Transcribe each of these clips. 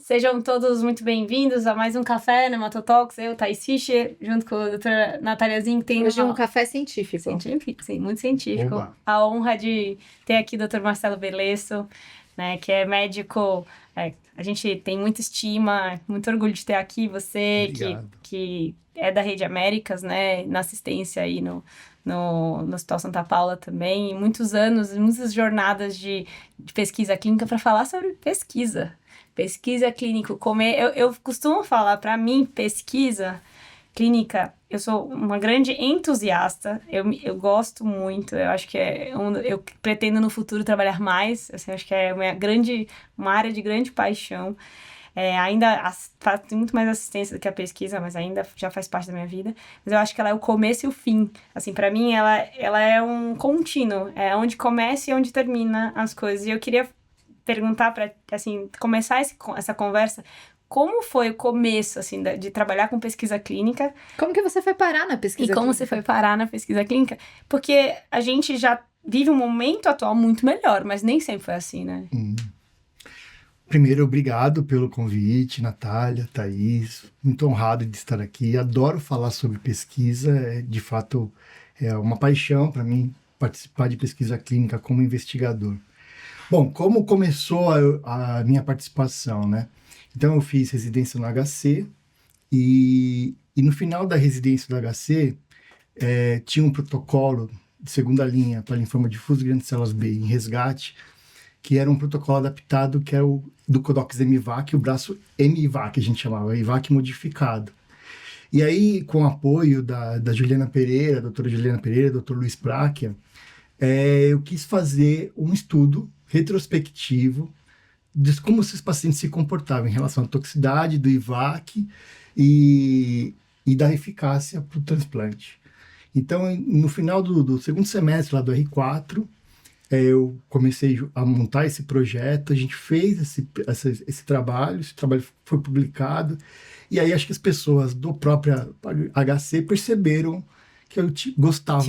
Sejam todos muito bem-vindos a mais um Café no Matotalks. Eu, Thaís Fischer, junto com a doutora Natália Zin, tem hoje um café científico. Científico, sim, muito científico. Oba. A honra de ter aqui o Dr. Marcelo Belesso, né, que é médico. A gente tem muita estima, muito orgulho de ter aqui você, que é da Rede Américas, né, na assistência aí no Hospital Santa Paula também, e muitos anos, muitas jornadas de pesquisa clínica para falar sobre pesquisa clínica. Eu costumo falar, para mim, pesquisa clínica, eu sou uma grande entusiasta, eu gosto muito, eu acho que eu pretendo no futuro trabalhar mais, assim, acho que é uma área de grande paixão. Ainda faço muito mais assistência do que a pesquisa, mas ainda já faz parte da minha vida. Mas eu acho que ela é o começo e o fim. Assim, para mim, ela é um contínuo. É onde começa e onde termina as coisas. E eu queria perguntar para, assim, começar essa conversa, como foi o começo, assim, de trabalhar com pesquisa clínica? Como que você foi parar na pesquisa clínica? Você foi parar na pesquisa clínica? Porque a gente já vive um momento atual muito melhor, mas nem sempre foi assim, né? Primeiro, obrigado pelo convite, Natália, Thaís. Muito honrado de estar aqui. Adoro falar sobre pesquisa. De fato, é uma paixão para mim participar de pesquisa clínica como investigador. Bom, como começou a minha participação, né? Então, eu fiz residência no HC e no final da residência do HC, tinha um protocolo de segunda linha para linfoma difuso grande células B em resgate, que era um protocolo adaptado, que é o do Codox-MVAC, o braço MVAC, a gente chamava, IVAC modificado. E aí, com o apoio da Juliana Pereira, doutora Juliana Pereira, doutor Luiz Práquia, eu quis fazer um estudo retrospectivo de como esses pacientes se comportavam em relação à toxicidade do IVAC e da eficácia para o transplante. Então, no final do segundo semestre lá do R4, eu comecei a montar esse projeto, a gente fez esse trabalho foi publicado, e aí acho que as pessoas do próprio HC perceberam que eu gostava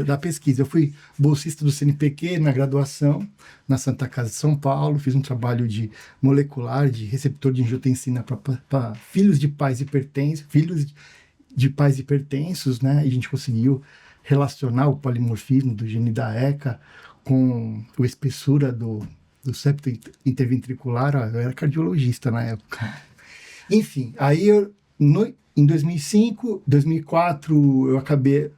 da pesquisa. Eu fui bolsista do CNPq na graduação, na Santa Casa de São Paulo, fiz um trabalho de molecular, de receptor de angiotensina para filhos de pais hipertensos, né? E a gente conseguiu relacionar o polimorfismo do gene da ECA com a espessura do septo interventricular. Eu era cardiologista na época. Enfim, aí em 2005, 2004, eu acabei,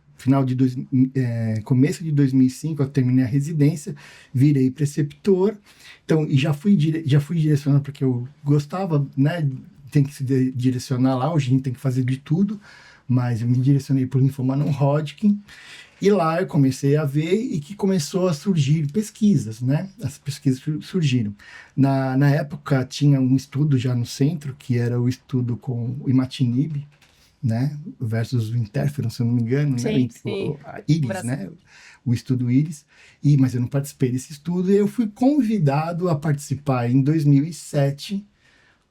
começo de 2005, eu terminei a residência, virei preceptor, então, e já fui direcionando porque eu gostava, né, tem que se direcionar lá, hoje a gente tem que fazer de tudo, mas eu me direcionei por linfoma não Hodgkin, e lá eu comecei a ver e que começou a surgir pesquisas, né? As pesquisas surgiram. Na época tinha um estudo já no centro, que era o estudo com o imatinib, né? Versus o interferon, se eu não me engano, sim, né? sim. A IRIS, né? O estudo IRIS. Mas eu não participei desse estudo e eu fui convidado a participar em 2007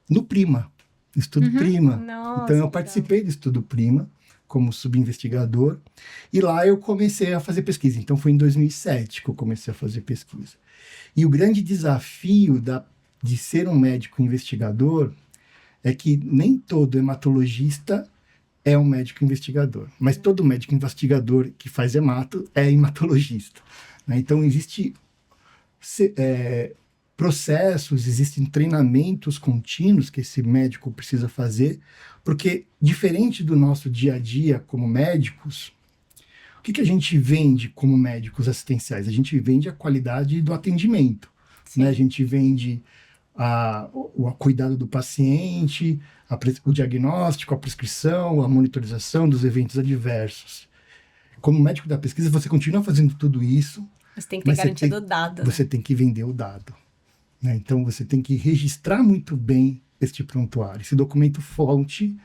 no PRIMA, estudo PRIMA. Nossa, então eu participei do estudo PRIMA como subinvestigador, e lá eu comecei a fazer pesquisa. Então foi em 2007 que eu comecei a fazer pesquisa. E o grande desafio de ser um médico investigador é que nem todo hematologista é um médico investigador, mas todo médico investigador que faz hemato é hematologista, né? Então existem processos, existem treinamentos contínuos que esse médico precisa fazer, porque diferente do nosso dia a dia como médicos, o que a gente vende como médicos assistenciais? A gente vende a qualidade do atendimento, né? A gente vende o cuidado do paciente, o diagnóstico, a prescrição, a monitorização dos eventos adversos. Como médico da pesquisa, você continua fazendo tudo isso. Você tem que ter garantia do dado. Você tem que vender o dado, né? Então, você tem que registrar muito bem este prontuário. Esse documento-fonte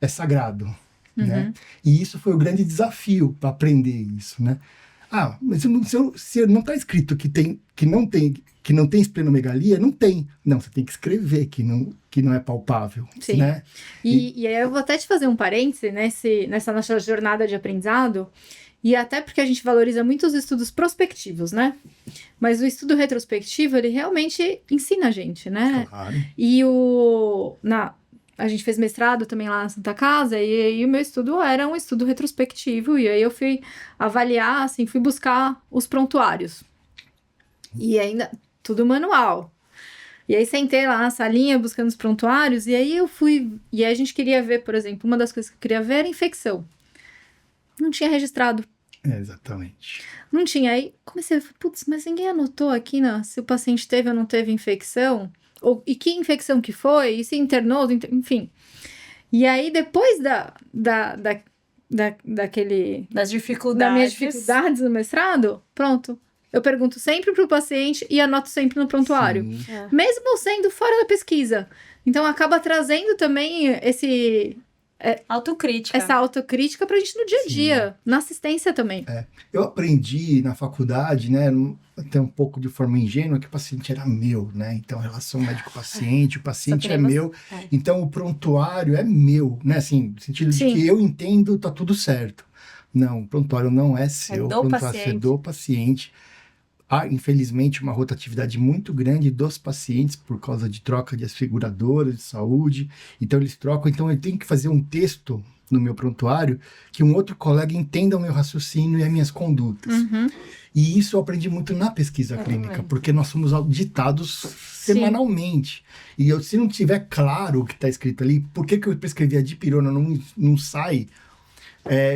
é sagrado, né? E isso foi o grande desafio para aprender isso, né? Mas se não está escrito que não tem esplenomegalia, não tem. Não, você tem que escrever que não é palpável, sim, né? E aí eu vou até te fazer um parêntese nessa nossa jornada de aprendizado. E até porque a gente valoriza muito os estudos prospectivos, né? Mas o estudo retrospectivo, ele realmente ensina a gente, né? Claro. E a gente fez mestrado também lá na Santa Casa, e aí o meu estudo era um estudo retrospectivo, e aí eu fui avaliar, assim, fui buscar os prontuários. E ainda, tudo manual. E aí sentei lá na salinha buscando os prontuários, e aí e aí a gente queria ver, por exemplo, uma das coisas que eu queria ver era infecção. Não tinha registrado. Exatamente. Não tinha. Aí comecei a falar, putz, mas ninguém anotou aqui, né, se o paciente teve ou não teve infecção, e que infecção que foi, e se internou, enfim. E aí, depois Das dificuldades. das minhas dificuldades no mestrado, pronto. Eu pergunto sempre pro paciente e anoto sempre no prontuário. Mesmo sendo fora da pesquisa. Então, acaba trazendo também Autocrítica. essa autocrítica pra gente no dia a dia, na assistência também. Eu aprendi na faculdade, né, até um pouco de forma ingênua, que o paciente era meu, né? Então, a relação médico-paciente, o paciente é meu, então o prontuário é meu, né? Assim, no sentido de que eu entendo, tá tudo certo. Não, o prontuário não é seu, o prontuário é do paciente. Há, infelizmente, uma rotatividade muito grande dos pacientes por causa de troca de seguradoras de saúde. Então, eles trocam. Então, eu tenho que fazer um texto no meu prontuário que um outro colega entenda o meu raciocínio e as minhas condutas. E isso eu aprendi muito na pesquisa clínica, porque nós somos auditados semanalmente. E se não tiver claro o que está escrito ali, por que eu prescrevi a dipirona não sai,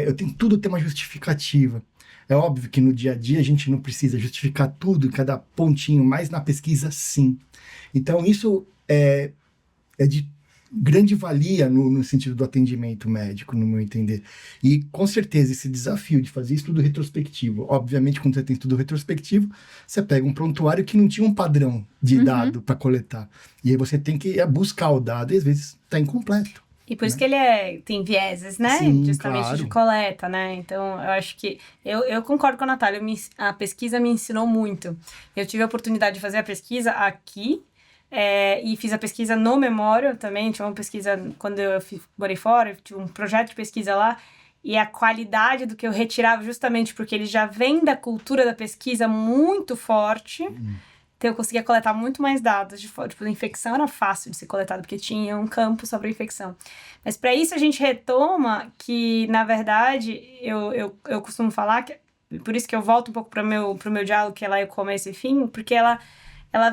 eu tenho tudo ter uma justificativa. É óbvio que no dia a dia a gente não precisa justificar tudo, cada pontinho, mas na pesquisa, sim. Então, isso é de grande valia no sentido do atendimento médico, no meu entender. E, com certeza, esse desafio de fazer estudo retrospectivo, obviamente, quando você tem estudo retrospectivo, você pega um prontuário que não tinha um padrão de dado para coletar. E aí você tem que buscar o dado e, às vezes, está incompleto. E por isso que ele tem vieses, né? Sim, justamente claro. de coleta, né? Então, eu acho que... Eu concordo com a Natália. A pesquisa me ensinou muito. Eu tive a oportunidade de fazer a pesquisa aqui. E fiz a pesquisa no Memorial também. Tinha uma pesquisa... Quando eu morei fora, eu tive um projeto de pesquisa lá. E a qualidade do que eu retirava, justamente porque ele já vem da cultura da pesquisa muito forte... Então, eu conseguia coletar muito mais dados. Tipo, a infecção era fácil de ser coletada, porque tinha um campo sobre a infecção. Mas, para isso, a gente retoma que, na verdade, eu costumo falar, por isso que eu volto um pouco pro meu diálogo, que é lá o começo e fim, porque ela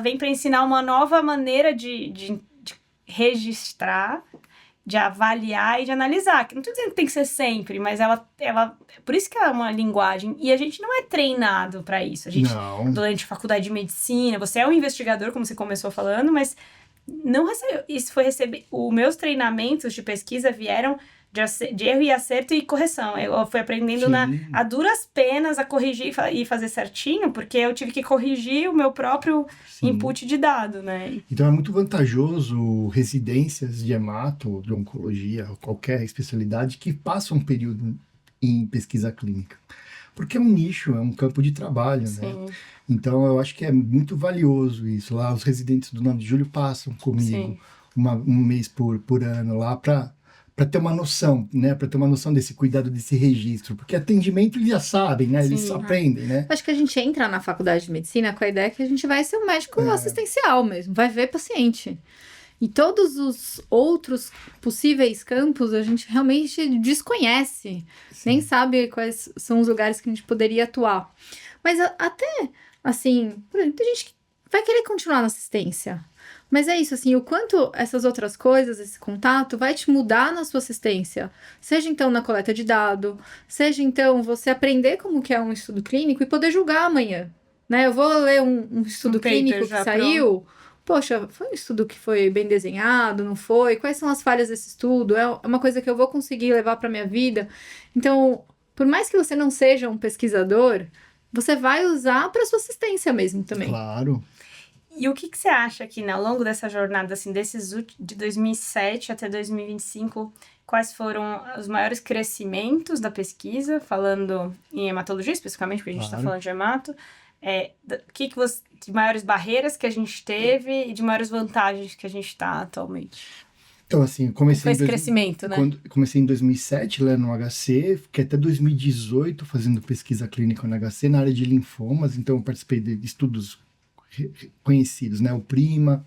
vem para ensinar uma nova maneira de registrar, de avaliar e de analisar. Não estou dizendo que tem que ser sempre, mas ela por isso que ela é uma linguagem. E a gente não é treinado para isso. A gente, durante a faculdade de medicina, você é um investigador, como você começou falando, mas não recebeu. Isso foi receber. Os meus treinamentos de pesquisa vieram de erro e acerto e correção. Eu fui aprendendo a duras penas a corrigir e fazer certinho, porque eu tive que corrigir o meu próprio input de dado, né? Então é muito vantajoso residências de hemato, de oncologia, qualquer especialidade que passam um período em pesquisa clínica. Porque é um nicho, é um campo de trabalho, né? Então eu acho que é muito valioso isso. Lá os residentes do 9 de julho passam comigo um mês por ano lá para ter uma noção, né? Para ter uma noção desse cuidado, desse registro. Porque atendimento eles já sabem, né? Eles aprendem, né? Acho que a gente entra na faculdade de medicina com a ideia que a gente vai ser um médico assistencial mesmo, vai ver paciente. E todos os outros possíveis campos a gente realmente desconhece. Nem sabe quais são os lugares que a gente poderia atuar. Mas até, assim, por exemplo, tem gente que vai querer continuar na assistência. Mas é isso, assim, o quanto essas outras coisas, esse contato, vai te mudar na sua assistência. Seja, então, na coleta de dado, seja, então, você aprender como que é um estudo clínico e poder julgar amanhã. Né? Eu vou ler um estudo clínico que saiu... Poxa, foi um estudo que foi bem desenhado, não foi? Quais são as falhas desse estudo? É uma coisa que eu vou conseguir levar para minha vida? Então, por mais que você não seja um pesquisador, você vai usar para sua assistência mesmo também. Claro. E o que você acha que, ao longo dessa jornada, assim, de 2007 até 2025, quais foram os maiores crescimentos da pesquisa, falando em hematologia especificamente, porque a gente está falando de hemato, de maiores barreiras que a gente teve e de maiores vantagens que a gente está atualmente? Então, assim, comecei Foi esse crescimento, né? Comecei em 2007, lá no HC, fiquei até 2018 fazendo pesquisa clínica no HC na área de linfomas, então eu participei de estudos conhecidos, né? O PRIMA,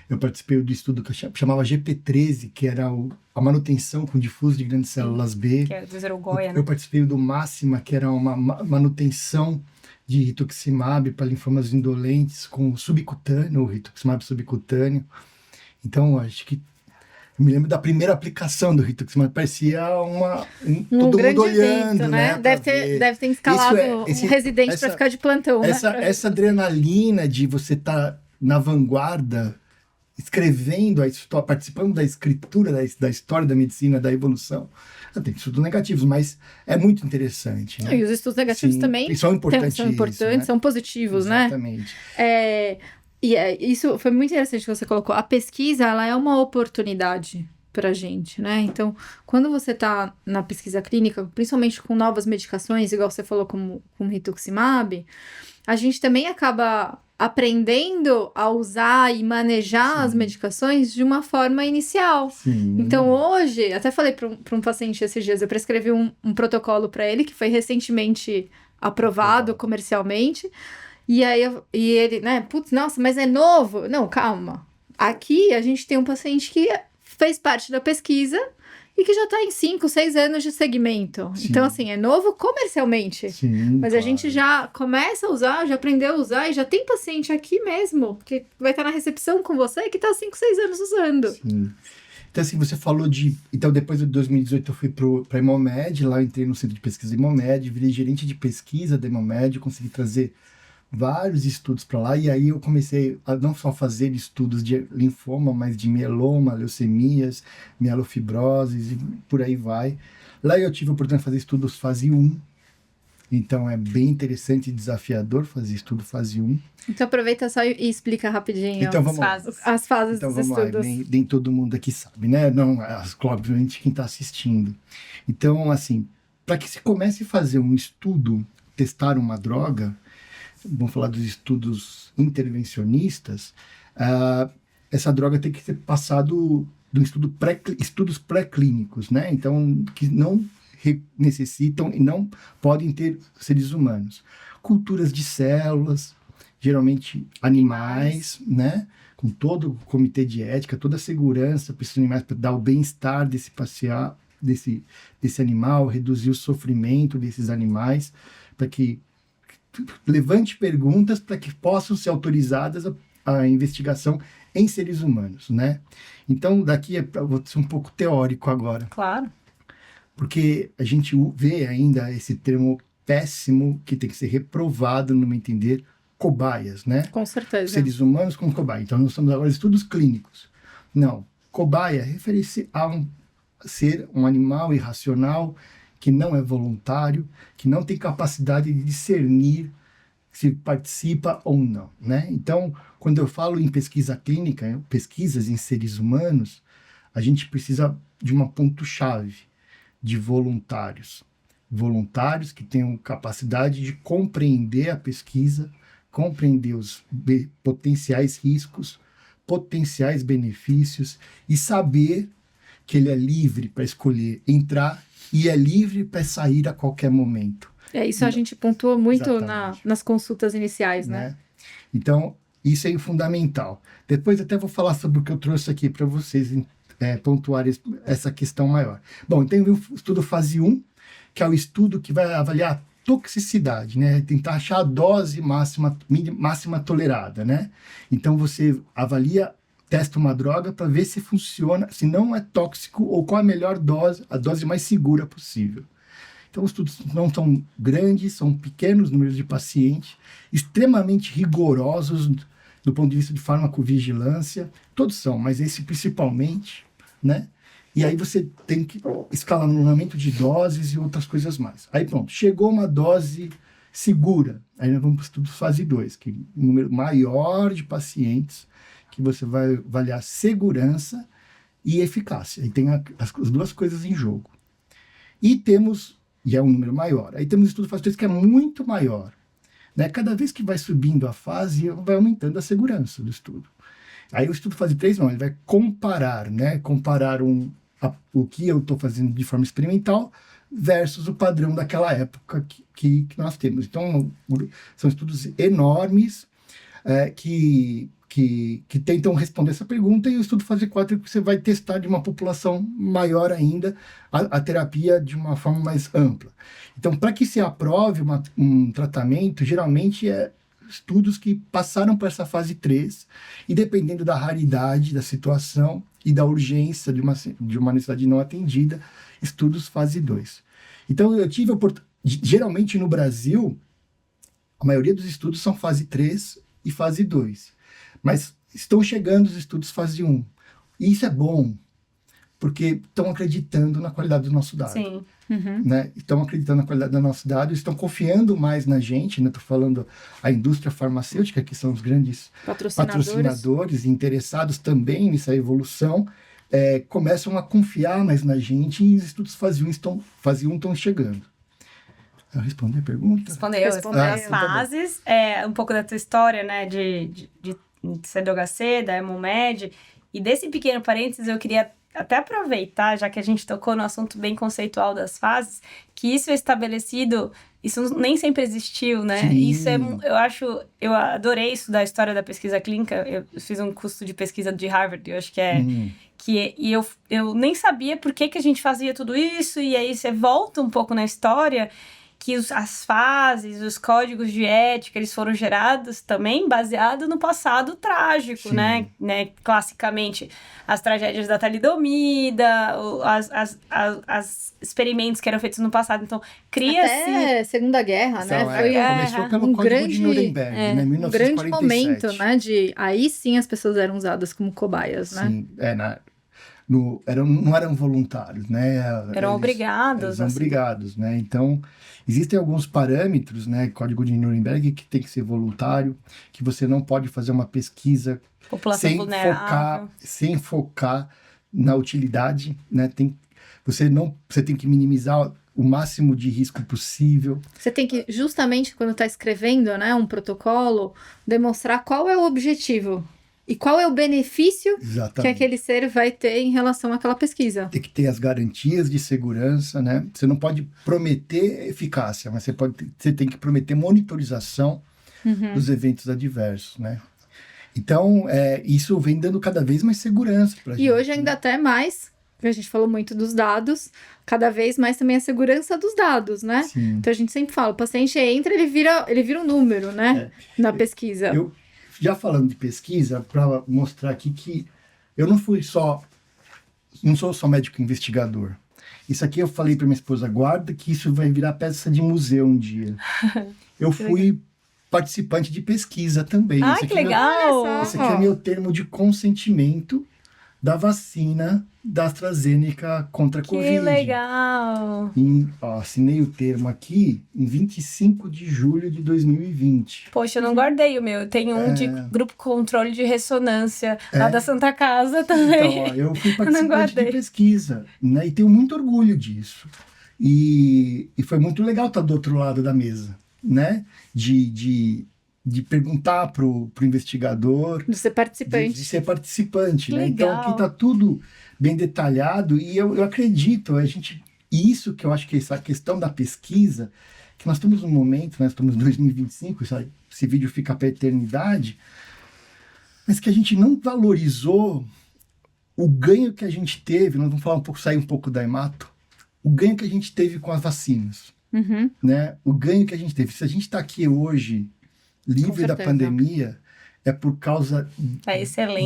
eu participei do estudo que chamava GP13, que era a manutenção com difuso de grandes células B. Que é do Zerogoia, né? Eu participei do MÁXIMA, que era uma manutenção de rituximab para linfomas indolentes com subcutâneo, o rituximab subcutâneo. Então, acho que me lembro da primeira aplicação do rituximab, parecia todo mundo olhando, evento, né? Deve ter escalado um residente para ficar de plantão, essa adrenalina de você estar na vanguarda, escrevendo a história, participando da escritura da história da medicina, da evolução. Tem estudos negativos, mas é muito interessante. Né? E os estudos negativos também são importantes, né? São positivos, Exatamente. né? Isso foi muito interessante que você colocou. A pesquisa, ela é uma oportunidade pra gente, né? Então, quando você tá na pesquisa clínica, principalmente com novas medicações, igual você falou com o rituximab, a gente também acaba aprendendo a usar e manejar as medicações de uma forma inicial. Sim. Então, hoje, até falei para um paciente esses dias, eu prescrevi um protocolo para ele que foi recentemente aprovado comercialmente. E aí, ele, né, putz, nossa, mas é novo. Não, calma. Aqui, a gente tem um paciente que fez parte da pesquisa e que já está em 5, 6 anos de segmento. Sim. Então, assim, é novo comercialmente. Sim, mas a gente já começa a usar, já aprendeu a usar e já tem paciente aqui mesmo, que vai estar na recepção com você, que está há 5, 6 anos usando. Sim. Então, assim, você falou de... Então, depois de 2018, eu fui para a Hemomed, lá eu entrei no centro de pesquisa da Hemomed, virei gerente de pesquisa da Hemomed, consegui trazer vários estudos para lá, e aí eu comecei a não só fazer estudos de linfoma, mas de mieloma, leucemias, mielofibroses, e por aí vai. Lá eu tive a oportunidade de fazer estudos fase 1, então é bem interessante e desafiador fazer estudo fase 1. Então aproveita só e explica rapidinho então, as fases então, dos vamos estudos. Lá, nem todo mundo aqui sabe, né? Não, obviamente quem está assistindo. Então, assim, para que se comece a fazer um estudo, testar uma droga, vamos falar dos estudos intervencionistas, essa droga tem que ser passado de estudos pré-clínicos, né? Então, que não necessitam e não podem ter seres humanos. Culturas de células, geralmente animais, né? Com todo o comitê de ética, toda a segurança para esses animais, para dar o bem-estar desse animal, reduzir o sofrimento desses animais, para que levante perguntas para que possam ser autorizadas a investigação em seres humanos, né? Então, daqui vou ser um pouco teórico agora. Claro. Porque a gente vê ainda esse termo péssimo que tem que ser reprovado, no meu entender, cobaias, né? Com certeza. Seres humanos como cobaia. Então, nós estamos agora em estudos clínicos. Não, cobaia refere-se a ser um animal irracional que não é voluntário, que não tem capacidade de discernir se participa ou não, né? Então, quando eu falo em pesquisa clínica, pesquisas em seres humanos, a gente precisa de uma ponto-chave de voluntários. Voluntários que tenham capacidade de compreender a pesquisa, compreender os potenciais riscos, potenciais benefícios e saber que ele é livre para escolher entrar e é livre para sair a qualquer momento. Isso a gente pontua muito nas consultas iniciais, né? Então, isso é fundamental. Depois até vou falar sobre o que eu trouxe aqui para vocês pontuarem essa questão maior. Bom, então o estudo fase 1, que é o estudo que vai avaliar a toxicidade, né? Tentar achar a dose máxima tolerada, né? Então você avalia, testa uma droga para ver se funciona, se não é tóxico ou qual a melhor dose, a dose mais segura possível. Então, os estudos não são grandes, são pequenos números de pacientes, extremamente rigorosos do ponto de vista de farmacovigilância, todos são, mas esse principalmente, né? E aí você tem que escalonamento de doses e outras coisas mais. Aí pronto, chegou uma dose segura, aí nós vamos para o estudo fase 2, que é um número maior de pacientes, que você vai avaliar segurança e eficácia. Aí tem as duas coisas em jogo. E é um número maior. Aí temos o estudo fase 3, que é muito maior. Né? Cada vez que vai subindo a fase, vai aumentando a segurança do estudo. Aí o estudo fase 3 não, ele vai comparar, né? Comparar o que eu estou fazendo de forma experimental versus o padrão daquela época que nós temos. Então, são estudos enormes que tentam responder essa pergunta, e o estudo fase 4 você vai testar de uma população maior ainda a terapia de uma forma mais ampla. Então, para que se aprove um tratamento, geralmente estudos que passaram por essa fase 3, e dependendo da raridade da situação e da urgência de uma necessidade não atendida, estudos fase 2. Então, eu tive geralmente no Brasil, a maioria dos estudos são fase 3 e fase 2. Mas estão chegando os estudos fase 1. E isso é bom, porque estão acreditando na qualidade do nosso dado. Sim. Uhum. Né? Estão acreditando na qualidade do nosso dado, estão confiando mais na gente, né? Estou falando a indústria farmacêutica, que são os grandes patrocinadores interessados também nessa evolução, começam a confiar mais na gente, e os estudos fase 1 estão chegando. Eu respondi a pergunta? Respondeu as fases, um pouco da tua história, né, de CDOHC, da Hemomed, e desse pequeno parênteses eu queria até aproveitar, já que a gente tocou no assunto bem conceitual das fases, que isso é estabelecido, isso nem sempre existiu, né? Sim. Isso eu adorei isso da história da pesquisa clínica. Eu fiz um curso de pesquisa de Harvard, eu acho e eu nem sabia por que a gente fazia tudo isso, e aí você volta um pouco na história, que as fases, os códigos de ética, eles foram gerados também baseado no passado trágico, né? Classicamente, as tragédias da talidomida, as experimentos que eram feitos no passado. Então, cria-se... Até Segunda Guerra, né? Começou pelo Código de Nuremberg, né? 1947. Um grande momento, né? Aí sim as pessoas eram usadas como cobaias, né? Sim, não eram voluntários, né? Eram obrigados. Eram obrigados, né? Então, existem alguns parâmetros, né? Código de Nuremberg, que tem que ser voluntário, que você não pode fazer uma pesquisa sem focar na utilidade, né? Você tem que minimizar o máximo de risco possível. Você tem que, justamente quando está escrevendo, né, um protocolo, demonstrar qual é o objetivo. E qual é o benefício que aquele ser vai ter em relação àquela pesquisa? Tem que ter as garantias de segurança, né? Você não pode prometer eficácia, mas você tem que prometer monitorização dos eventos adversos, né? Então, isso vem dando cada vez mais segurança para a gente. E hoje ainda até mais, porque a gente falou muito dos dados, cada vez mais também a segurança dos dados, né? Sim. Então a gente sempre fala, o paciente entra, ele vira um número, né? Na pesquisa. Já falando de pesquisa, para mostrar aqui que eu não sou só médico investigador. Isso aqui eu falei para minha esposa, guarda que isso vai virar peça de museu um dia. Eu fui participante de pesquisa também. Ah, que legal! Esse aqui é meu termo de consentimento da vacina da AstraZeneca contra a Covid. Que legal! Assinei o termo aqui em 25 de julho de 2020. Poxa, eu não guardei o meu. Eu tenho um de grupo controle de ressonância, lá da Santa Casa também. Então, eu fui participante de pesquisa, né? E tenho muito orgulho disso. E foi muito legal estar do outro lado da mesa, né? De perguntar pro investigador. De ser participante. De ser participante, né? Legal. Então, aqui está tudo bem detalhado, e eu acredito, isso que eu acho que essa questão da pesquisa, que nós estamos num momento, nós estamos em 2025, esse vídeo fica para a eternidade, mas que a gente não valorizou o ganho que a gente teve, nós vamos falar sair um pouco da hemato, o ganho que a gente teve com as vacinas, né? O ganho que a gente teve. Se a gente está aqui hoje livre da pandemia, é por causa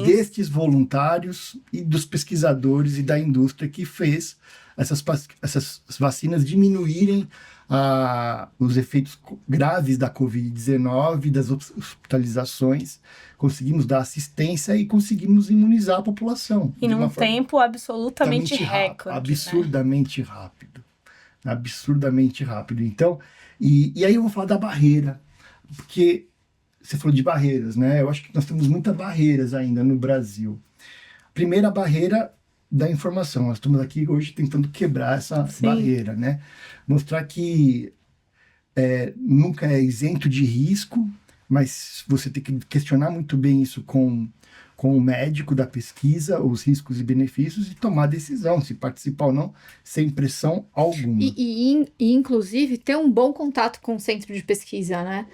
destes voluntários e dos pesquisadores e da indústria que fez essas vacinas diminuírem os efeitos graves da Covid-19, das hospitalizações. Conseguimos dar assistência e conseguimos imunizar a população. E num tempo absolutamente recorde. Absurdamente rápido. Absurdamente rápido. Então, e aí eu vou falar da barreira, porque você falou de barreiras, né? Eu acho que nós temos muitas barreiras ainda no Brasil. Primeira barreira da informação. Nós estamos aqui hoje tentando quebrar essa barreira, né? Mostrar que nunca é isento de risco, mas você tem que questionar muito bem isso com com o médico da pesquisa, os riscos e benefícios, e tomar decisão, se participar ou não, sem pressão alguma. E inclusive, ter um bom contato com o centro de pesquisa, né?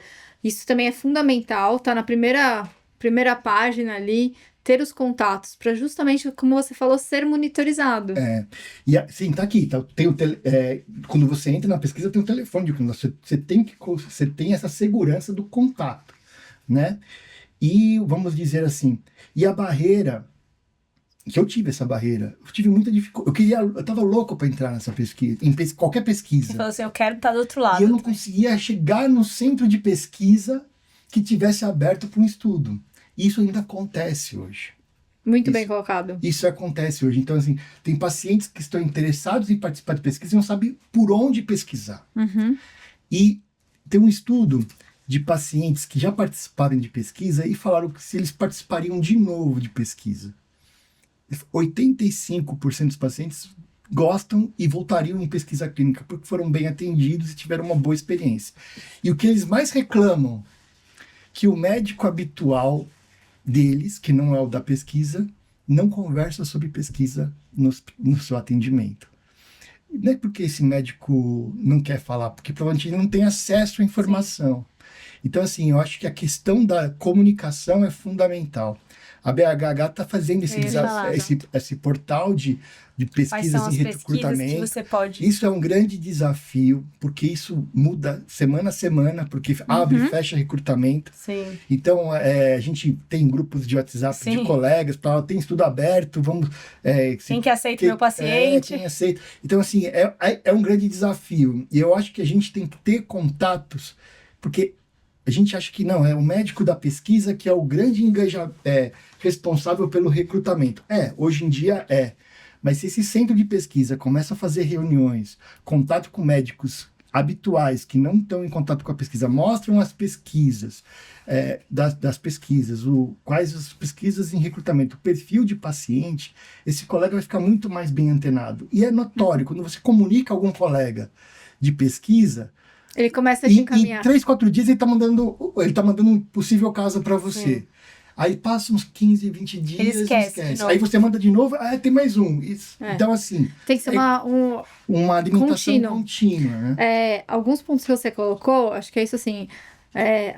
Isso também é fundamental, tá na primeira página ali, ter os contatos, para justamente, como você falou, ser monitorizado. Sim, tá aqui. Quando você entra na pesquisa, tem um telefone. Você tem essa segurança do contato, né? E vamos dizer assim, e a barreira, que eu tive essa barreira, eu tive muita dificuldade. Eu tava louco para entrar nessa pesquisa, qualquer pesquisa. Você falou assim, eu quero estar do outro lado. E eu não conseguia chegar no centro de pesquisa que tivesse aberto para um estudo. Isso ainda acontece hoje. Muito bem colocado. Isso acontece hoje. Então, assim, tem pacientes que estão interessados em participar de pesquisa e não sabem por onde pesquisar. Uhum. E tem um estudo de pacientes que já participaram de pesquisa e falaram que se eles participariam de novo de pesquisa. 85% dos pacientes gostam e voltariam em pesquisa clínica porque foram bem atendidos e tiveram uma boa experiência. E o que eles mais reclamam, que o médico habitual deles, que não é o da pesquisa, não conversa sobre pesquisa no seu atendimento. Não é porque esse médico não quer falar, porque provavelmente ele não tem acesso à informação. Sim. Então, assim, eu acho que a questão da comunicação é fundamental. A BHH está fazendo esse portal de pesquisas e recrutamento. Que você pode... Isso é um grande desafio, porque isso muda semana a semana, porque abre e fecha recrutamento. Sim. Então, a gente tem grupos de WhatsApp de colegas, tem estudo aberto, vamos... quem que aceita o meu paciente? Quem aceita. Então, assim, é um grande desafio. E eu acho que a gente tem que ter contatos, porque... A gente acha que não, é o médico da pesquisa que é o grande responsável pelo recrutamento. Hoje em dia é. Mas se esse centro de pesquisa começa a fazer reuniões, contato com médicos habituais que não estão em contato com a pesquisa, mostram as pesquisas, das pesquisas, quais as pesquisas em recrutamento, o perfil de paciente, esse colega vai ficar muito mais bem antenado. E é notório, quando você comunica a algum colega de pesquisa, ele começa a te encaminhar. Em 3, 4 dias ele tá mandando um possível caso para você. Sim. Aí passa uns 15, 20 dias ele esquece. Aí você manda de novo, tem mais um. Então, assim... Tem que ser uma alimentação contínua, né? Alguns pontos que você colocou, acho que é isso assim...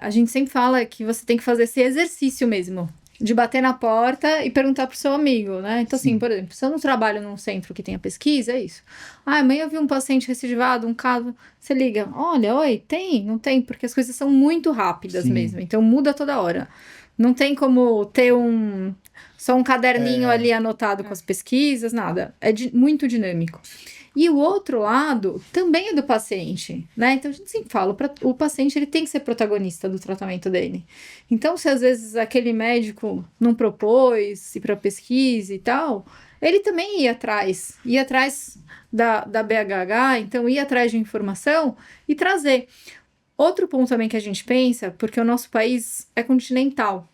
a gente sempre fala que você tem que fazer esse exercício mesmo. De bater na porta e perguntar pro seu amigo, né? Então, assim, por exemplo, se eu não trabalho num centro que tenha pesquisa, é isso. Amanhã eu vi um paciente recidivado, um caso, você liga, olha, oi, tem? Não tem? Porque as coisas são muito rápidas mesmo, então muda toda hora. Não tem como ter só um caderninho ali anotado com as pesquisas, nada. É muito dinâmico. E o outro lado também é do paciente, né? Então, a gente sempre fala, o paciente ele tem que ser protagonista do tratamento dele. Então, se às vezes aquele médico não propôs ir para pesquisa e tal, ele também ia atrás da BHH, então ia atrás de informação e trazer. Outro ponto também que a gente pensa, porque o nosso país é continental.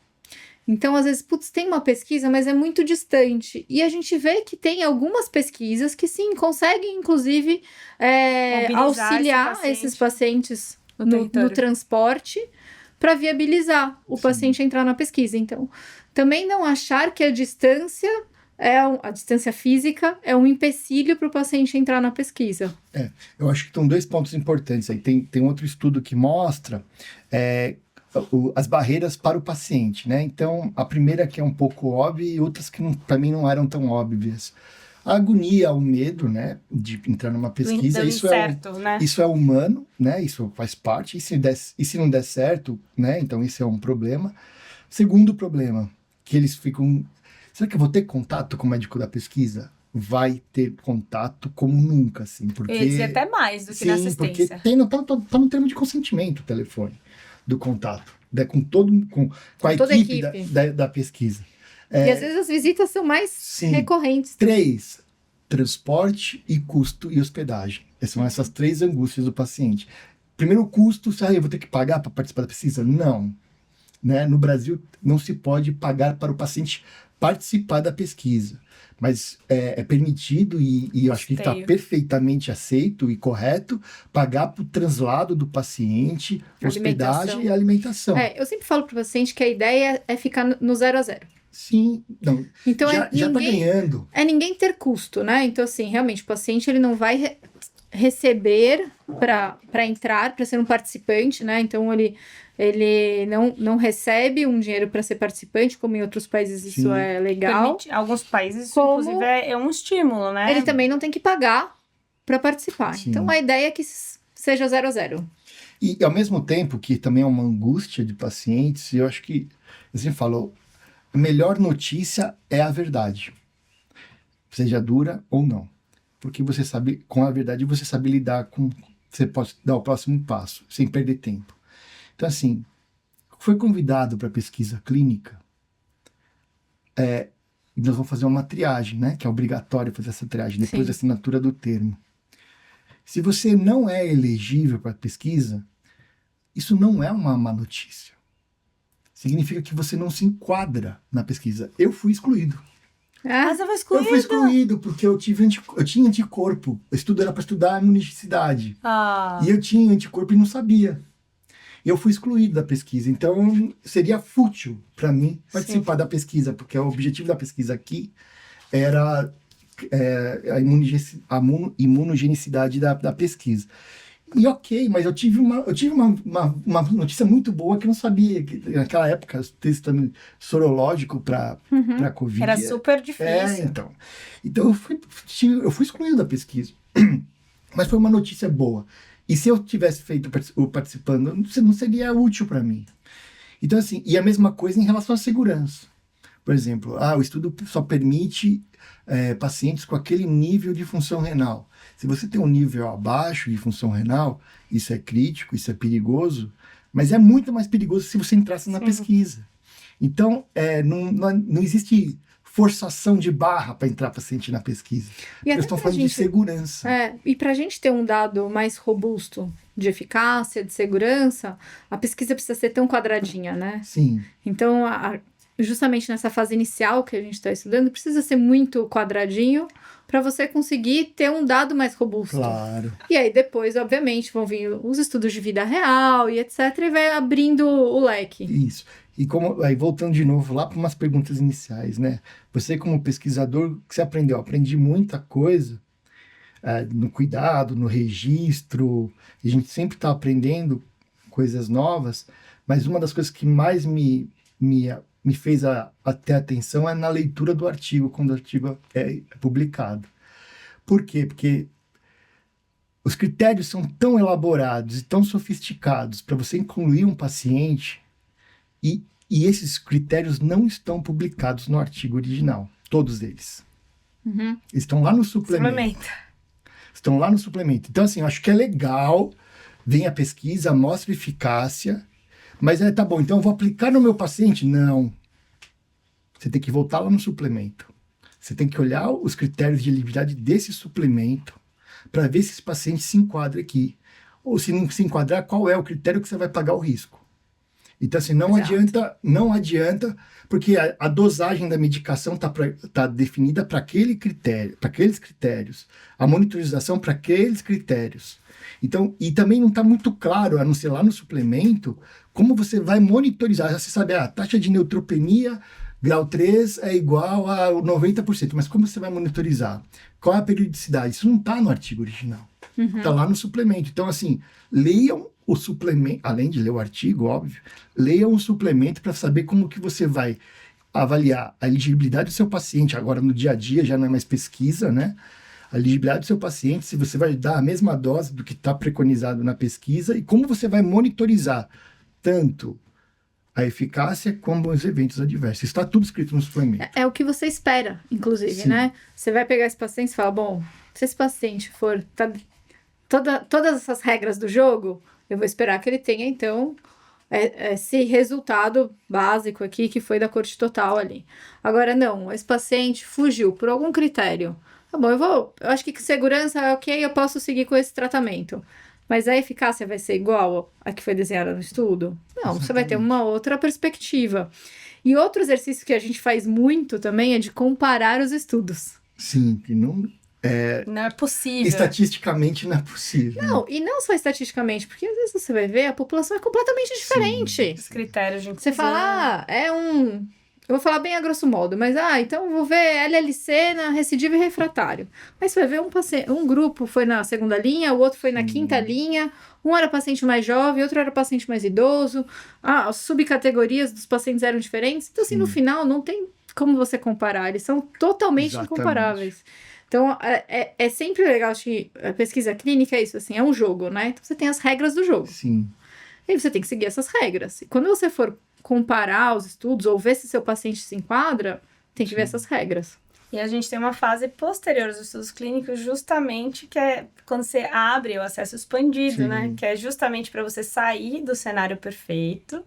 Então, às vezes, tem uma pesquisa, mas é muito distante. E a gente vê que tem algumas pesquisas que, sim, conseguem, inclusive, auxiliar esses pacientes no transporte para viabilizar o paciente entrar na pesquisa. Então, também não achar que a distância física é um empecilho para o paciente entrar na pesquisa. Eu acho que estão 2 pontos importantes aí. Tem outro estudo que mostra... as barreiras para o paciente, né? Então, a primeira que é um pouco óbvia e outras que para mim não eram tão óbvias. A agonia, o medo, né? De entrar numa pesquisa, isso é humano, né? Isso faz parte. E se não der certo, né? Então, isso é um problema. Segundo problema, que eles ficam... Será que eu vou ter contato com o médico da pesquisa? Vai ter contato como nunca, assim. Porque... Eu ia dizer até mais do que na assistência. Porque tá no termo de consentimento o telefone do contato, com a equipe da pesquisa. E às vezes as visitas são mais recorrentes. 3, transporte e custo e hospedagem. São essas 3 angústias do paciente. Primeiro, o custo, eu vou ter que pagar para participar da pesquisa? Não. Né? No Brasil, não se pode pagar para o paciente participar da pesquisa. Mas é permitido e eu acho que está perfeitamente aceito e correto pagar para o translado do paciente, hospedagem e alimentação. Eu sempre falo para o paciente que a ideia é ficar no 0 a 0. Sim, não, Então, já tá ganhando. É ninguém ter custo, né? Então, assim, realmente, o paciente ele não vai receber para entrar, para ser um participante, né? Então, ele não recebe um dinheiro para ser participante, como em outros países isso é legal. Alguns países, inclusive, é um estímulo, né? Ele também não tem que pagar para participar. Sim. Então, a ideia é que seja 0-0. E, ao mesmo tempo, que também é uma angústia de pacientes, eu acho que, assim, falou, a melhor notícia é a verdade, seja dura ou não. Porque você sabe, com a verdade, você sabe lidar com, você pode dar o próximo passo, sem perder tempo. Então, assim, foi convidado para pesquisa clínica, e nós vamos fazer uma triagem, né? Que é obrigatório fazer essa triagem, depois da assinatura do termo. Se você não é elegível para pesquisa, isso não é uma má notícia. Significa que você não se enquadra na pesquisa. Eu fui excluído. Você foi excluído? Eu fui excluído porque eu tinha anticorpo. O estudo era para estudar a imunogenicidade. E eu tinha anticorpo e não sabia. Eu fui excluído da pesquisa. Então, seria fútil para mim participar da pesquisa, porque o objetivo da pesquisa aqui era a imunogenicidade da pesquisa. E ok, mas eu tive uma notícia muito boa que eu não sabia. Que naquela época, o teste sorológico para Covid era super difícil. Então eu fui excluído da pesquisa. Mas foi uma notícia boa. E se eu tivesse feito participando, não seria útil para mim. Então, assim, e a mesma coisa em relação à segurança. Por exemplo, o estudo só permite pacientes com aquele nível de função renal. Se você tem um nível abaixo de função renal, isso é crítico, isso é perigoso, mas é muito mais perigoso se você entrasse na pesquisa. Então, não existe forçação de barra para entrar paciente na pesquisa. Eles estão falando de segurança. E para a gente ter um dado mais robusto de eficácia, de segurança, a pesquisa precisa ser tão quadradinha, né? Sim. Então, justamente nessa fase inicial que a gente está estudando, precisa ser muito quadradinho para você conseguir ter um dado mais robusto. Claro. E aí depois, obviamente, vão vir os estudos de vida real e etc. E vai abrindo o leque. Isso. E aí voltando de novo lá para umas perguntas iniciais, né? Você como pesquisador, o que você aprendeu? Aprendi muita coisa no cuidado, no registro. A gente sempre está aprendendo coisas novas, mas uma das coisas que mais me fez ter atenção é na leitura do artigo, quando o artigo é publicado. Por quê? Porque os critérios são tão elaborados e tão sofisticados para você incluir um paciente e esses critérios não estão publicados no artigo original, todos eles. Estão lá no suplemento. Estão lá no suplemento. Então, assim, eu acho que é legal, vem a pesquisa, mostra eficácia, mas tá bom, então eu vou aplicar no meu paciente? Não. Você tem que voltar lá no suplemento. Você tem que olhar os critérios de elegibilidade desse suplemento para ver se esse paciente se enquadra aqui. Ou se não se enquadrar, qual é o critério que você vai pagar o risco. Então, assim, não adianta, porque a dosagem da medicação tá definida para aquele critério, para aqueles critérios. A monitorização para aqueles critérios. Então, e também não está muito claro, a não ser lá no suplemento, como você vai monitorizar. Você sabe, a taxa de neutropenia grau 3 é igual a 90%, mas como você vai monitorizar? Qual é a periodicidade? Isso não está no artigo original. Está lá no suplemento. Então, assim, leiam o suplemento, além de ler o artigo, óbvio, leiam o suplemento para saber como que você vai avaliar a elegibilidade do seu paciente. Agora, no dia a dia, já não é mais pesquisa, né? A elegibilidade do seu paciente, se você vai dar a mesma dose do que está preconizado na pesquisa e como você vai monitorizar tanto a eficácia como os eventos adversos. Está tudo escrito no suplemento. É o que você espera, inclusive, Sim. né? Você vai pegar esse paciente e fala, bom, se esse paciente for todas essas regras do jogo, eu vou esperar que ele tenha, então, esse resultado básico aqui, que foi da corte total ali. Agora, não, esse paciente fugiu por algum critério. Tá bom, eu acho que segurança é ok, eu posso seguir com esse tratamento. Mas a eficácia vai ser igual a que foi desenhada no estudo? Não, Exatamente. Você vai ter uma outra perspectiva. E outro exercício que a gente faz muito também é de comparar os estudos. Sim, que não é possível. Estatisticamente não é possível. Não, e não só estatisticamente, porque às vezes você vai ver, a população é completamente diferente. Os critérios, gente. Você fala, Eu vou falar bem a grosso modo, mas então eu vou ver LLC na recidivo e refratário. Mas você vai ver um grupo foi na segunda linha, o outro foi na quinta linha, um era paciente mais jovem, outro era paciente mais idoso, as subcategorias dos pacientes eram diferentes. Então, assim, no final, não tem como você comparar, eles são totalmente incomparáveis. Então, é sempre legal, acho que a pesquisa clínica é isso, assim, é um jogo, né? Então, você tem as regras do jogo. Sim. E aí você tem que seguir essas regras. E quando você for comparar os estudos ou ver se seu paciente se enquadra, tem que ver essas regras. E a gente tem uma fase posterior aos estudos clínicos, justamente, que é quando você abre o acesso expandido, né? Que é justamente para você sair do cenário perfeito,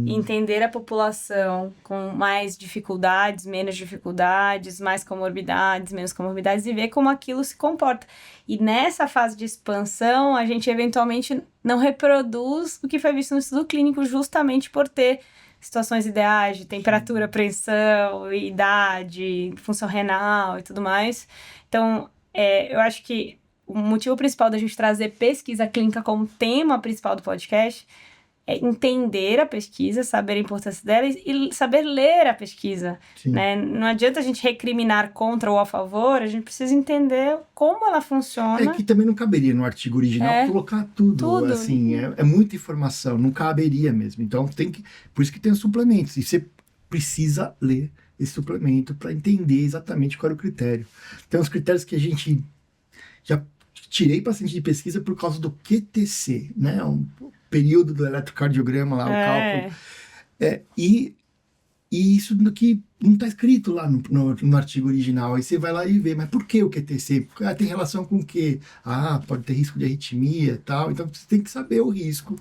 entender a população com mais dificuldades, menos dificuldades, mais comorbidades, menos comorbidades, e ver como aquilo se comporta. E nessa fase de expansão, a gente eventualmente não reproduz o que foi visto no estudo clínico, justamente por ter situações ideais de temperatura, pressão, idade, função renal e tudo mais. Então, eu acho que o motivo principal da gente trazer pesquisa clínica como tema principal do podcast é entender a pesquisa, saber a importância dela e saber ler a pesquisa, né? Não adianta a gente recriminar contra ou a favor, a gente precisa entender como ela funciona. Que também não caberia no artigo original colocar tudo. Assim, é muita informação, não caberia mesmo. Então, por isso que tem os suplementos. E você precisa ler esse suplemento para entender exatamente qual era o critério. Tem uns critérios que a gente já tirei paciente de pesquisa por causa do QTC, né? Um período do eletrocardiograma lá, o cálculo. E isso que não está escrito lá no artigo original. Aí você vai lá e vê, mas por que o QTC? Tem relação com o quê? Pode ter risco de arritmia e tal. Então você tem que saber o risco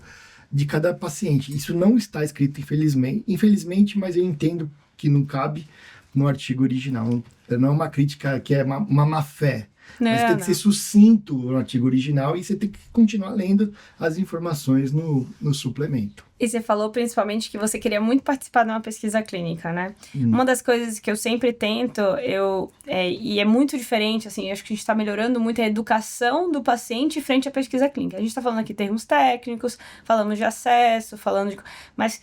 de cada paciente. Isso não está escrito, infelizmente, mas eu entendo que não cabe no artigo original. Não é uma crítica que é uma má fé. Mas tem que ser sucinto no artigo original e você tem que continuar lendo as informações no suplemento. E você falou principalmente que você queria muito participar de uma pesquisa clínica, né? Uma das coisas que eu sempre tento, e é muito diferente, assim, acho que a gente está melhorando muito a educação do paciente frente à pesquisa clínica. A gente está falando aqui termos técnicos, falamos de acesso, mas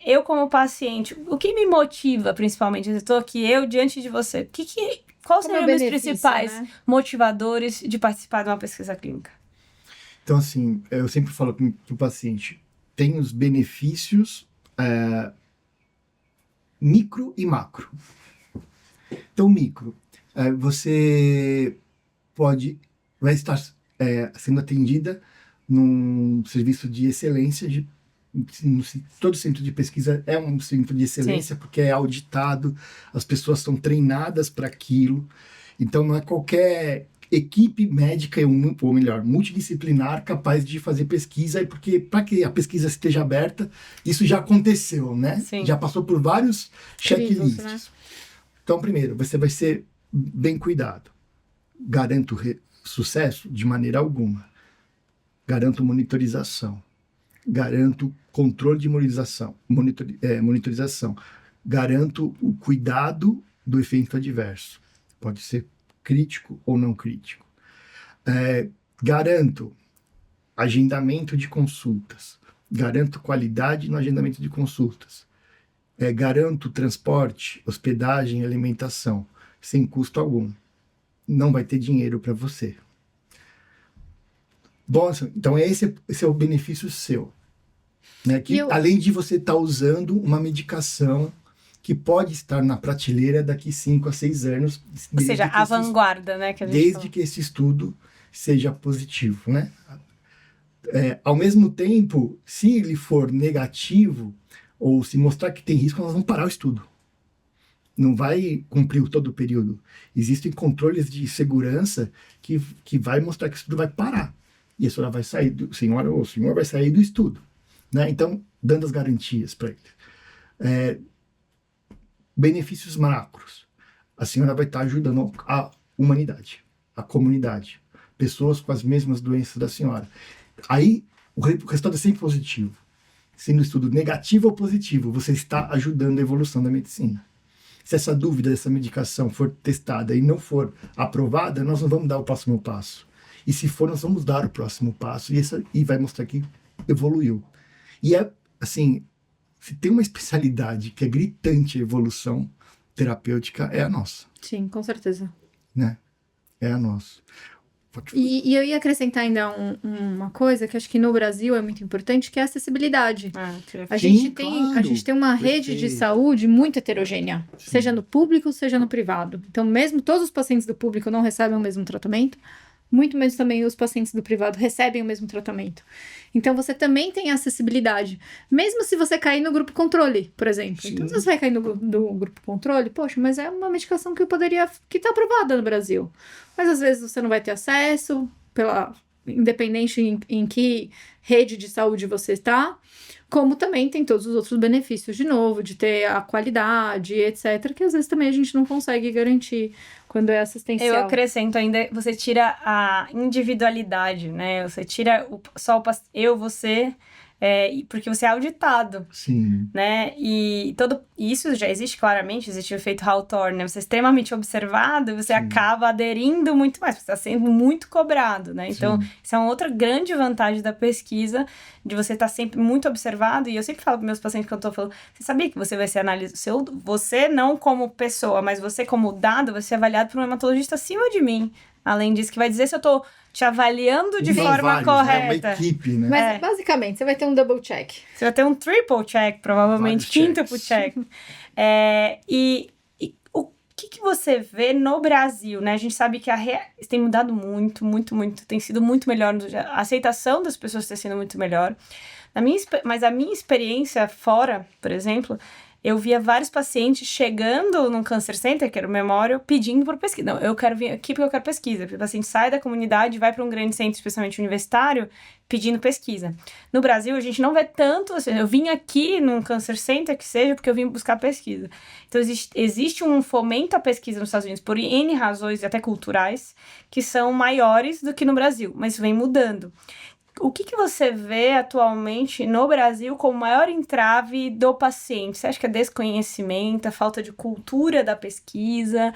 eu como paciente, o que me motiva principalmente? Eu estou aqui, diante de você, quais seriam os meus principais motivadores de participar de uma pesquisa clínica? Então, assim, eu sempre falo para o paciente, tem os benefícios micro e macro. Então, micro, você vai estar sendo atendida num serviço de excelência, todo centro de pesquisa é um centro de excelência, porque é auditado, as pessoas são treinadas para aquilo, então não é qualquer equipe médica, ou melhor, multidisciplinar capaz de fazer pesquisa, porque para que a pesquisa esteja aberta, isso já aconteceu, né? Já passou por vários checklists. Né? Então, primeiro, você vai ser bem cuidado. Garanto sucesso? De maneira alguma. Garanto monitorização. Garanto controle de monitorização. Garanto o cuidado do efeito adverso. Pode ser crítico ou não crítico. Garanto agendamento de consultas. Garanto qualidade no agendamento de consultas. Garanto transporte, hospedagem e alimentação, sem custo algum. Não vai ter dinheiro para você. Bom, então esse é o benefício seu. Né? Que, além de você estar usando uma medicação que pode estar na prateleira daqui 5 a 6 anos. Ou seja, a vanguarda, né? Que a gente desde falou. Que esse estudo seja positivo, né? Ao mesmo tempo, se ele for negativo, ou se mostrar que tem risco, nós vamos parar o estudo. Não vai cumprir todo o período. Existem controles de segurança que vai mostrar que o estudo vai parar. E a senhora vai sair, o senhor vai sair do estudo. Né? Então, dando as garantias para ele. Benefícios macros. A senhora vai estar ajudando a humanidade, a comunidade, pessoas com as mesmas doenças da senhora. Aí, o resultado é sempre positivo. Sendo estudo negativo ou positivo, você está ajudando a evolução da medicina. Se essa dúvida dessa medicação for testada e não for aprovada, nós não vamos dar o próximo passo. E se for, nós vamos dar o próximo passo e vai mostrar que evoluiu. E assim, se tem uma especialidade que é gritante a evolução terapêutica, é a nossa. Sim, com certeza. Né? É a nossa. E eu ia acrescentar ainda uma coisa que acho que no Brasil é muito importante, que é a acessibilidade. A gente tem uma rede de saúde muito heterogênea, seja no público, seja no privado. Então, mesmo todos os pacientes do público não recebem o mesmo tratamento, muito menos também os pacientes do privado recebem o mesmo tratamento. Então, você também tem acessibilidade. Mesmo se você cair no grupo controle, por exemplo. Sim. Então, se você vai cair no grupo controle, poxa, mas é uma medicação que que está aprovada no Brasil. Mas, às vezes, você não vai ter acesso, independente em que rede de saúde você está, como também tem todos os outros benefícios, de novo, de ter a qualidade, etc., que às vezes também a gente não consegue garantir quando é assistencial. Eu acrescento ainda, você tira a individualidade, né? Você tira só você, porque você é auditado. Sim. Né? E isso já existe claramente, existe o efeito Hawthorne, né? Você é extremamente observado, você acaba aderindo muito mais, você está sendo muito cobrado, né? Então, isso é uma outra grande vantagem da pesquisa, de você estar sempre muito observado, e eu sempre falo para meus pacientes que eu estou falando, você sabia que você vai ser analisado, você não como pessoa, mas você como dado, vai ser avaliado por um hematologista acima de mim. Além disso, que vai dizer se eu tô te avaliando de forma correta. Né? Uma equipe, né? Mas, basicamente, você vai ter um double check. Você vai ter um triple check, provavelmente quintuple check. E o que você vê no Brasil, né? A gente sabe que isso tem mudado muito, muito, muito. Tem sido muito melhor. A aceitação das pessoas tem sido muito melhor. Mas a minha experiência fora, por exemplo, eu via vários pacientes chegando num Cancer Center, que era o Memorial, pedindo por pesquisa. Não, eu quero vir aqui porque eu quero pesquisa. O paciente sai da comunidade, vai para um grande centro, especialmente universitário, pedindo pesquisa. No Brasil, a gente não vê tanto, assim, eu vim aqui num Cancer Center, que seja porque eu vim buscar pesquisa. Então, existe um fomento à pesquisa nos Estados Unidos por N razões, até culturais, que são maiores do que no Brasil, mas vem mudando. O que você vê atualmente no Brasil como maior entrave do paciente? Você acha que é desconhecimento, a falta de cultura da pesquisa,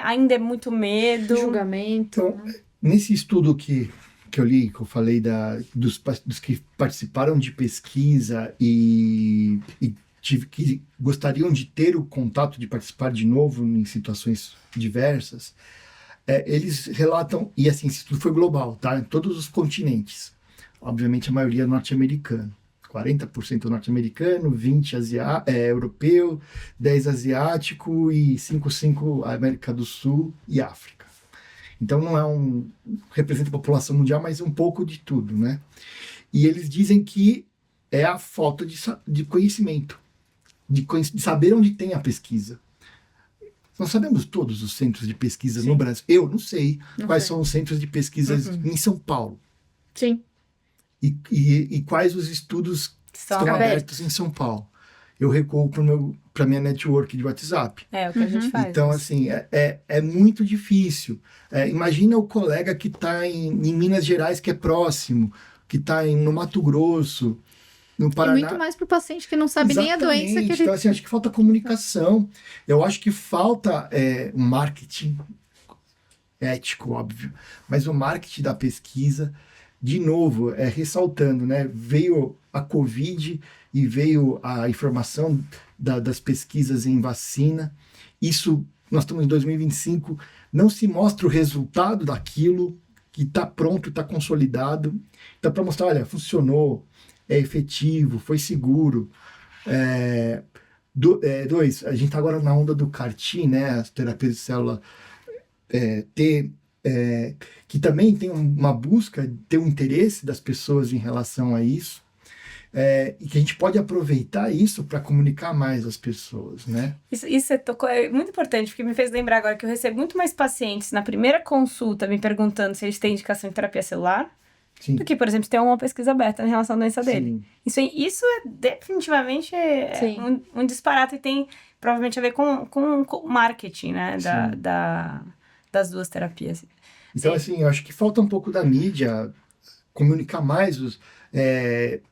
ainda é muito medo? Julgamento. Então, nesse estudo que eu li, que eu falei dos que participaram de pesquisa e que gostariam de ter o contato de participar de novo em situações diversas, eles relatam, e assim, esse estudo foi global, tá? Em todos os continentes. Obviamente a maioria é norte-americano. 40% norte-americano, 20% europeu, 10% asiático e 5% América do Sul e África. Então não representa a população mundial, mas um pouco de tudo, né? E eles dizem que é a falta de conhecimento, de saber onde tem a pesquisa. Nós sabemos todos os centros de pesquisa no Brasil. Eu não sei quais são os centros de pesquisa em São Paulo. Sim. E quais os estudos que estão abertos em São Paulo. Eu recuo para minha network de WhatsApp. É o que a gente faz. Então, assim, é muito difícil. Imagina o colega que está em Minas Gerais, que é próximo, que está no Mato Grosso, no Paraná. E muito mais para o paciente que não sabe nem a doença que ele... Então, assim, acho que falta comunicação. Eu acho que falta um marketing ético, óbvio, mas o marketing da pesquisa, de novo, ressaltando, né? Veio a Covid e veio a informação das pesquisas em vacina. Isso, nós estamos em 2025, não se mostra o resultado daquilo que está pronto, está consolidado. Então, para mostrar, olha, funcionou, é efetivo, foi seguro. A gente está agora na onda do CAR-T, né? As terapias de célula T, que também tem uma busca, tem um interesse das pessoas em relação a isso, e que a gente pode aproveitar isso para comunicar mais às pessoas, né? Isso você tocou, é muito importante, porque me fez lembrar agora que eu recebo muito mais pacientes na primeira consulta me perguntando se eles têm indicação de terapia celular, Sim. do que, por exemplo, ter uma pesquisa aberta em relação à doença dele. Isso é definitivamente um disparate e tem provavelmente a ver com marketing, né? Das duas terapias. Então, assim, eu acho que falta um pouco da mídia comunicar mais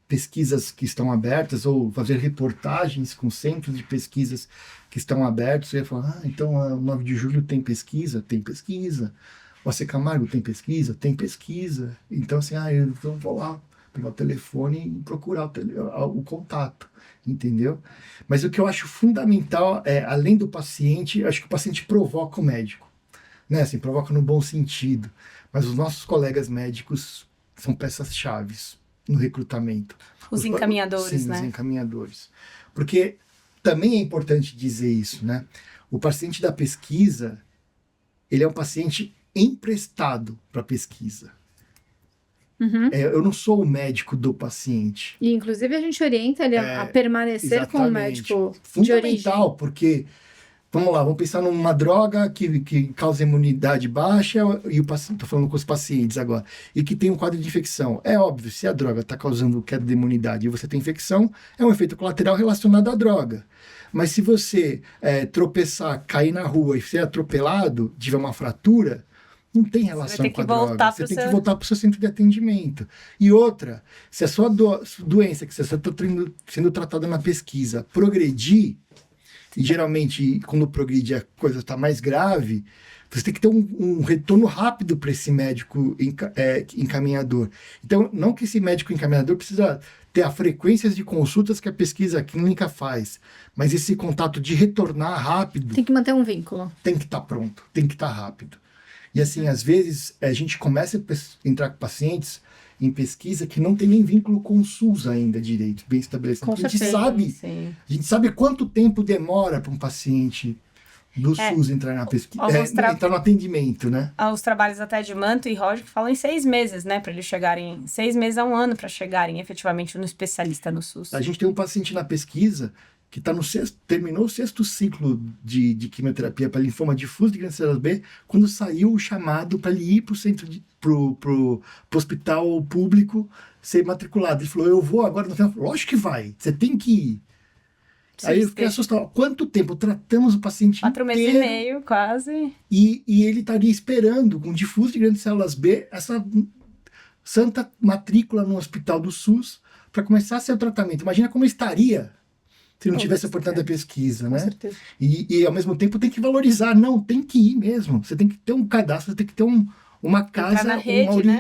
pesquisas que estão abertas ou fazer reportagens com centros de pesquisas que estão abertos. E falar, então, o 9 de julho tem pesquisa? Tem pesquisa. O AC Camargo tem pesquisa? Tem pesquisa. Então, assim, eu vou lá. pegar o telefone e procurar o contato, entendeu? Mas o que eu acho fundamental é, além do paciente, acho que o paciente provoca o médico, né? Assim, provoca no bom sentido. Mas os nossos colegas médicos são peças-chaves no recrutamento. Os encaminhadores, sim, né? Os encaminhadores. Porque também é importante dizer isso, né? O paciente da pesquisa, ele é um paciente emprestado para a pesquisa. Uhum. Eu não sou o médico do paciente. E, inclusive, a gente orienta ele a permanecer com o médico de origem. Fundamental, porque, vamos lá, vamos pensar numa droga que causa imunidade baixa, e o paciente, estou falando com os pacientes agora, e que tem um quadro de infecção. É óbvio, se a droga está causando queda de imunidade e você tem infecção, é um efeito colateral relacionado à droga. Mas se você tropeçar, cair na rua e ser atropelado, tiver uma fratura, não tem relação com a droga. Você tem que voltar para o seu centro de atendimento. E outra, se a sua doença que você está sendo tratada na pesquisa progredir, e geralmente quando progredir a coisa está mais grave, você tem que ter um retorno rápido para esse médico encaminhador. Então, não que esse médico encaminhador precisa ter a frequência de consultas que a pesquisa clínica faz, mas esse contato de retornar rápido... Tem que manter um vínculo. Tem que estar pronto, tem que estar rápido. E assim, às vezes, a gente começa a entrar com pacientes em pesquisa que não tem nem vínculo com o SUS ainda direito, bem estabelecido. A gente sabe quanto tempo demora para um paciente do SUS entrar na pesquisa, entrar no atendimento, né? Os trabalhos até de Manto e Roger falam em 6 meses, né? Para eles chegarem, 6 meses a 1 ano para chegarem efetivamente no especialista no SUS. A gente tem um paciente na pesquisa que terminou o 6º ciclo de quimioterapia para linfoma difuso de grandes células B, quando saiu o chamado para ele ir pro hospital público ser matriculado. Ele falou, eu vou agora no final. Lógico que vai, você tem que ir. Aí eu fiquei assustado. Quanto tempo tratamos o paciente 4 meses e meio, quase. E ele estaria esperando, com difuso de grandes células B, essa santa matrícula no hospital do SUS para começar seu tratamento. Imagina como estaria se não tivesse a oportunidade da pesquisa, né? E ao mesmo tempo tem que valorizar. Não, tem que ir mesmo. Você tem que ter um cadastro, você tem que ter uma casa,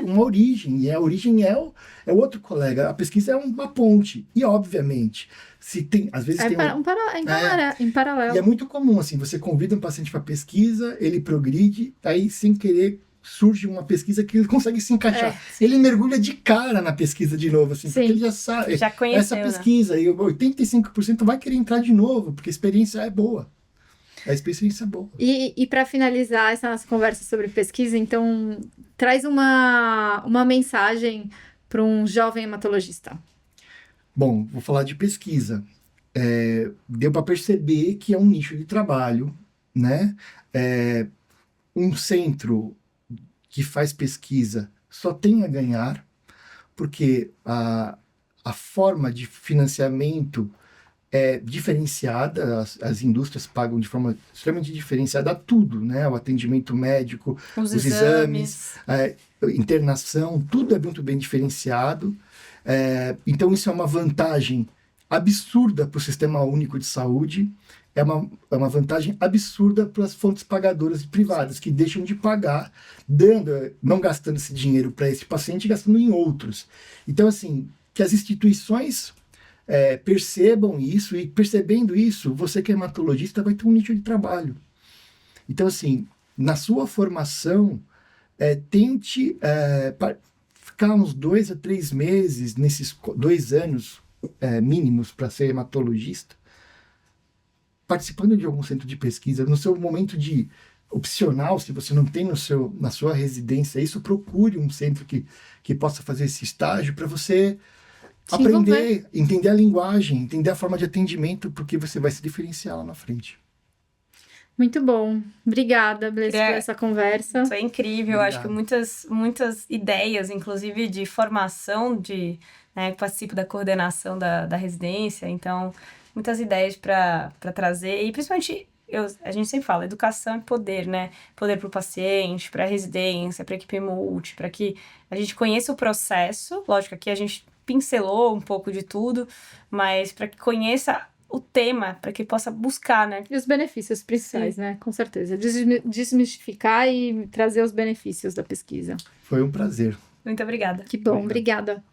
uma origem. E a origem é o outro colega. A pesquisa é uma ponte. E, obviamente, se tem... Às vezes em paralelo. E é muito comum, assim, você convida um paciente para pesquisa, ele progride, aí, sem querer, surge uma pesquisa que ele consegue se encaixar. Ele mergulha de cara na pesquisa de novo, assim, porque ele já sabe. Já conheceu, essa pesquisa, né? E 85% vai querer entrar de novo, porque a experiência é boa. A experiência é boa. E para finalizar essa nossa conversa sobre pesquisa, então, traz uma mensagem para um jovem hematologista. Bom, vou falar de pesquisa. Deu para perceber que é um nicho de trabalho, né? Um centro que faz pesquisa só tem a ganhar, porque a forma de financiamento é diferenciada, as indústrias pagam de forma extremamente diferenciada tudo, né? O atendimento médico, os exames, internação, tudo é muito bem diferenciado. Então isso é uma vantagem absurda para o Sistema Único de Saúde, é uma vantagem absurda para as fontes pagadoras privadas, que deixam de pagar, não gastando esse dinheiro para esse paciente, gastando em outros. Então, assim, que as instituições percebam isso, e percebendo isso, você que é hematologista vai ter um nicho de trabalho. Então, assim, na sua formação, tente ficar uns 2 a 3 meses, nesses 2 anos mínimos para ser hematologista, participando de algum centro de pesquisa, no seu momento de opcional, se você não tem na sua residência isso, procure um centro que possa fazer esse estágio para você aprender, entender a linguagem, entender a forma de atendimento, porque você vai se diferenciar lá na frente. Muito bom. Obrigada, Bless, por essa conversa. Foi incrível. Obrigado. Acho que muitas ideias, inclusive de formação, né, participo da coordenação da residência, então muitas ideias para trazer, e principalmente, a gente sempre fala, educação é poder, né? Poder para o paciente, para a residência, para a equipe multi, para que a gente conheça o processo. Lógico, aqui a gente pincelou um pouco de tudo, mas para que conheça o tema, para que possa buscar, né? E os benefícios principais, né? Com certeza. Desmistificar e trazer os benefícios da pesquisa. Foi um prazer. Muito obrigada. Que bom, obrigada.